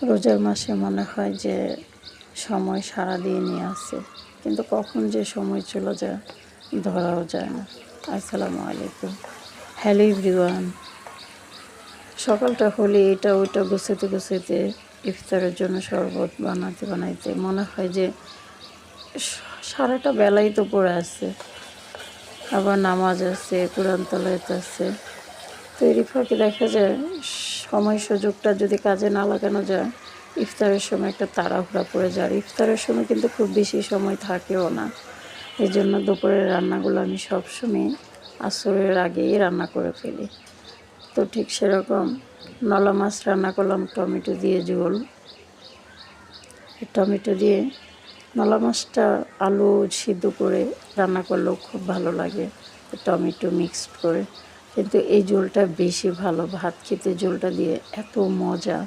রোজার মাসে মনে হয় যে সময় সারা দিয়ে নিয়ে আসে, কিন্তু কখন যে সময় চলে যায় ধরাও যায় না। আসসালামু আলাইকুম, হ্যালো এভরিওয়ান। সকালটা হলে এটা ওইটা গুছাতে গুছাতে ইফতারের জন্য শরবত বানাতে বানাইতে মনে হয় যে সারাটা বেলাই তো পড়ে আছে, আবার নামাজ আছে, কোরআন তেলাওয়াত আছে। তো এরই ফাঁকে দেখা যায় সময় সুযোগটা যদি কাজে না লাগানো যায়, ইফতারের সময় একটা তাড়াহুড়া পড়ে যায়। আর ইফতারের সময় কিন্তু খুব বেশি সময় থাকেও না। এই জন্য দুপুরের রান্নাগুলো আমি সবসময় আসরের আগেই রান্না করে ফেলি। তো ঠিক সেরকম নলা মাছ রান্না করলাম টমেটো দিয়ে ঝোল। টমেটো দিয়ে নলা মাছটা আলু সিদ্ধ করে রান্না করলেও খুব ভালো লাগে, টমেটো মিক্সড করে। কিন্তু এই ঝোলটা বেশি ভালো, ভাত খেতে ঝোলটা দিয়ে এত মজা।